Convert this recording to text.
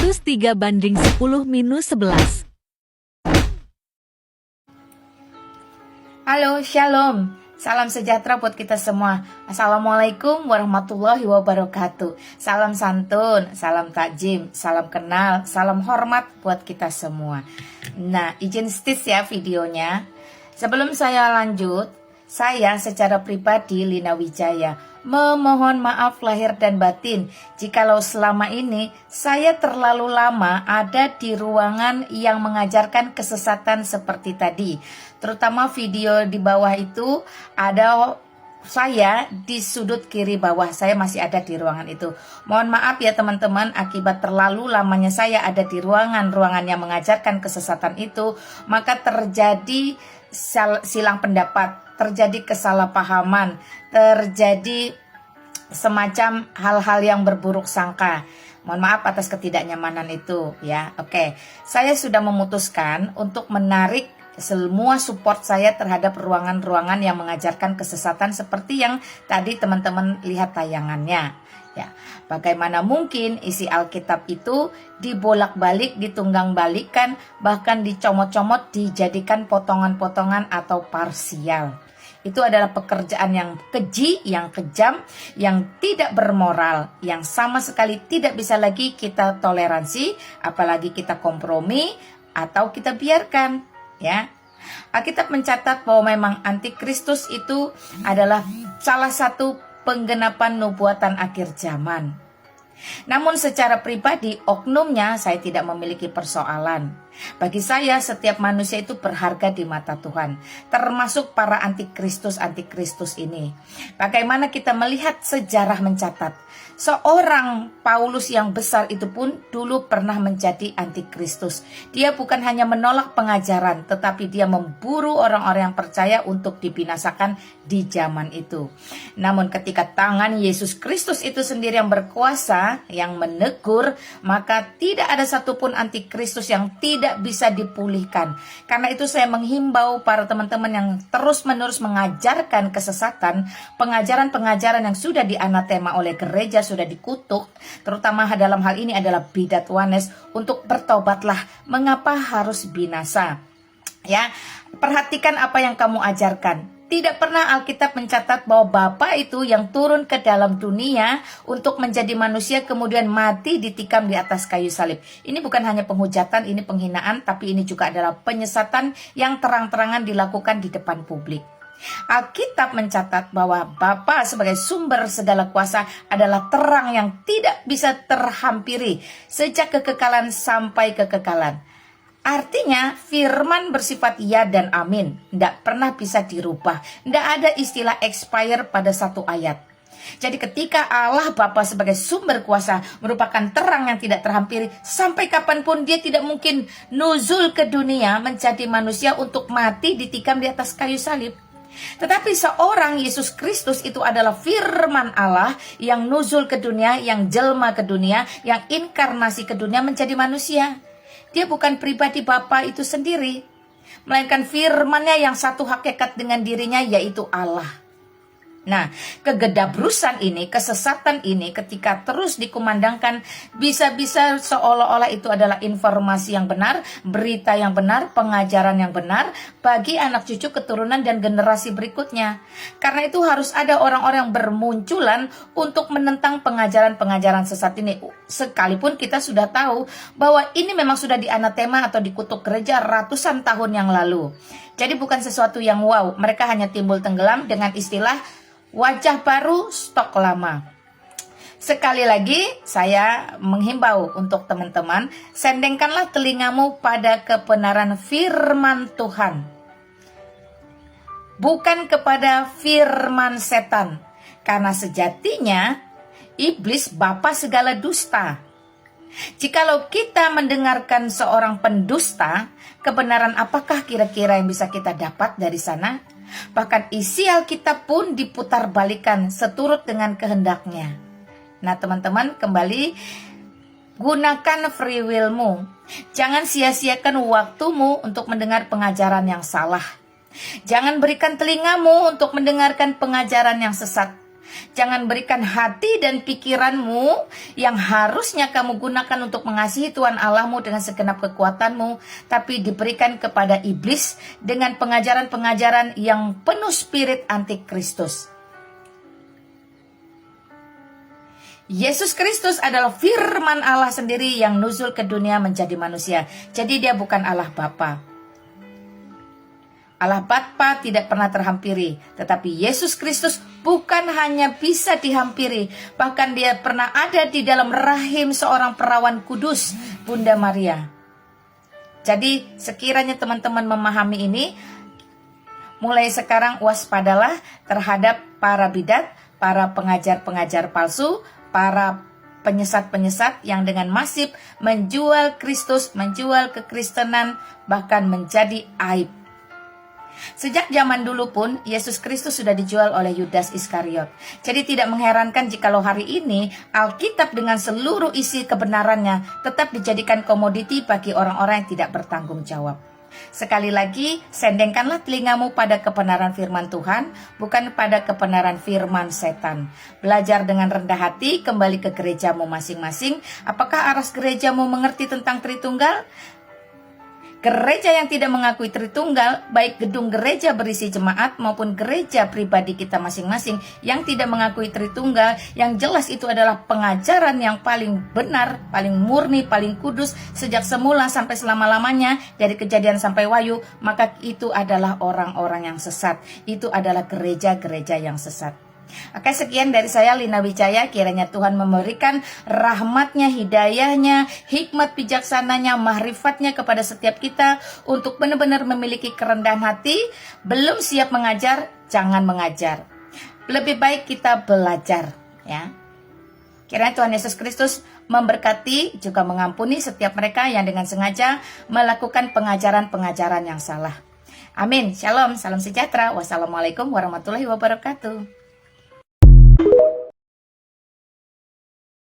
plus 3 banding 10 minus 11. Halo, shalom. Salam sejahtera buat kita semua. Assalamualaikum warahmatullahi wabarakatuh. Salam santun, salam takjim, salam kenal, salam hormat buat kita semua. Nah, izin stis ya videonya. Sebelum saya lanjut, saya secara pribadi Lina Wijaya memohon maaf lahir dan batin jikalau selama ini saya terlalu lama ada di ruangan yang mengajarkan kesesatan seperti tadi. Terutama video di bawah itu ada saya di sudut kiri bawah, saya masih ada di ruangan itu. Mohon maaf ya teman-teman, akibat terlalu lamanya saya ada di ruangan yang mengajarkan kesesatan itu, maka terjadi silang pendapat, terjadi kesalahpahaman, terjadi semacam hal-hal yang berburuk sangka. Mohon maaf atas ketidaknyamanan itu ya. Oke, saya sudah memutuskan untuk menarik semua support saya terhadap ruangan-ruangan yang mengajarkan kesesatan seperti yang tadi teman-teman lihat tayangannya. Ya, bagaimana mungkin isi Alkitab itu dibolak-balik, ditunggang-balikan, bahkan dicomot-comot, dijadikan potongan-potongan atau parsial. Itu adalah pekerjaan yang keji, yang kejam, yang tidak bermoral, yang sama sekali tidak bisa lagi kita toleransi, apalagi kita kompromi atau kita biarkan. Ya, Alkitab mencatat bahwa memang antikristus itu adalah salah satu penggenapan nubuatan akhir zaman. Namun secara pribadi oknumnya saya tidak memiliki persoalan. Bagi saya setiap manusia itu berharga di mata Tuhan, termasuk para antikristus ini. Bagaimana kita melihat sejarah mencatat, seorang Paulus yang besar itu pun dulu pernah menjadi antikristus. Dia bukan hanya menolak pengajaran, tetapi dia memburu orang-orang yang percaya untuk dibinasakan di zaman itu. Namun ketika tangan Yesus Kristus itu sendiri yang berkuasa, yang menegur, maka tidak ada satupun antikristus yang tidak bisa dipulihkan. Karena itu saya menghimbau para teman-teman yang terus-menerus mengajarkan kesesatan, pengajaran-pengajaran yang sudah dianatema oleh gereja, sudah dikutuk, terutama dalam hal ini adalah bidat wanes, untuk bertobatlah. Mengapa harus binasa? Ya, perhatikan apa yang kamu ajarkan. Tidak pernah Alkitab mencatat bahwa Bapa itu yang turun ke dalam dunia untuk menjadi manusia kemudian mati ditikam di atas kayu salib. Ini bukan hanya penghujatan, ini penghinaan, tapi ini juga adalah penyesatan yang terang-terangan dilakukan di depan publik. Alkitab mencatat bahwa Bapa sebagai sumber segala kuasa adalah terang yang tidak bisa terhampiri sejak kekekalan sampai kekekalan. Artinya firman bersifat ya dan amin, tidak pernah bisa dirubah. Tidak ada istilah expire pada satu ayat. Jadi ketika Allah Bapa sebagai sumber kuasa merupakan terang yang tidak terhampiri, sampai kapanpun dia tidak mungkin nuzul ke dunia menjadi manusia untuk mati ditikam di atas kayu salib. Tetapi seorang Yesus Kristus itu adalah firman Allah yang nuzul ke dunia, yang jelma ke dunia, yang inkarnasi ke dunia menjadi manusia. Dia bukan pribadi Bapa itu sendiri, melainkan firman-Nya yang satu hakikat dengan dirinya, yaitu Allah. Nah, kegedabrusan ini, kesesatan ini ketika terus dikumandangkan, bisa-bisa seolah-olah itu adalah informasi yang benar, berita yang benar, pengajaran yang benar bagi anak cucu keturunan dan generasi berikutnya. Karena itu harus ada orang-orang yang bermunculan untuk menentang pengajaran-pengajaran sesat ini. Sekalipun kita sudah tahu bahwa ini memang sudah dianatema atau dikutuk gereja ratusan tahun yang lalu. Jadi bukan sesuatu yang wow, mereka hanya timbul tenggelam dengan istilah wajah baru, stok lama. Sekali lagi saya menghimbau untuk teman-teman, sendengkanlah telingamu pada kebenaran firman Tuhan, bukan kepada firman setan. Karena sejatinya iblis bapa segala dusta. Jikalau kita mendengarkan seorang pendusta, kebenaran apakah kira-kira yang bisa kita dapat dari sana? Bahkan isi Alkitab pun diputar-balikan seturut dengan kehendaknya. Nah teman-teman, kembali gunakan free willmu. Jangan sia-siakan waktumu untuk mendengar pengajaran yang salah. Jangan berikan telingamu untuk mendengarkan pengajaran yang sesat. Jangan berikan hati dan pikiranmu yang harusnya kamu gunakan untuk mengasihi Tuhan Allahmu dengan segenap kekuatanmu, tapi diberikan kepada iblis dengan pengajaran-pengajaran yang penuh spirit antikristus. Yesus Kristus adalah firman Allah sendiri yang nuzul ke dunia menjadi manusia. Jadi dia bukan Allah Bapa. Allah Bapa tidak pernah terhampiri, tetapi Yesus Kristus bukan hanya bisa dihampiri, bahkan dia pernah ada di dalam rahim seorang perawan kudus, Bunda Maria. Jadi sekiranya teman-teman memahami ini, mulai sekarang waspadalah terhadap para bidat, para pengajar-pengajar palsu, para penyesat-penyesat yang dengan masif menjual Kristus, menjual kekristenan, bahkan menjadi aib. Sejak zaman dulu pun Yesus Kristus sudah dijual oleh Yudas Iskariot. Jadi tidak mengherankan jikalau hari ini Alkitab dengan seluruh isi kebenarannya tetap dijadikan komoditi bagi orang-orang yang tidak bertanggung jawab. Sekali lagi, sendengkanlah telingamu pada kebenaran firman Tuhan, bukan pada kebenaran firman setan. Belajar dengan rendah hati, kembali ke gerejamu masing-masing. Apakah aras gerejamu mengerti tentang Tritunggal? Gereja yang tidak mengakui Tritunggal, baik gedung gereja berisi jemaat maupun gereja pribadi kita masing-masing yang tidak mengakui Tritunggal, yang jelas itu adalah pengajaran yang paling benar, paling murni, paling kudus sejak semula sampai selama-lamanya, dari Kejadian sampai Wahyu, maka itu adalah orang-orang yang sesat. Itu adalah gereja-gereja yang sesat. Oke, sekian dari saya Lina Wijaya. Kiranya Tuhan memberikan rahmatnya, hidayahnya, hikmat bijaksananya, mahrifatnya kepada setiap kita untuk benar-benar memiliki kerendahan hati. Belum siap mengajar, jangan mengajar. Lebih baik kita belajar, ya. Kiranya Tuhan Yesus Kristus memberkati juga mengampuni setiap mereka yang dengan sengaja melakukan pengajaran-pengajaran yang salah. Amin. Shalom, salam sejahtera. Wassalamualaikum warahmatullahi wabarakatuh.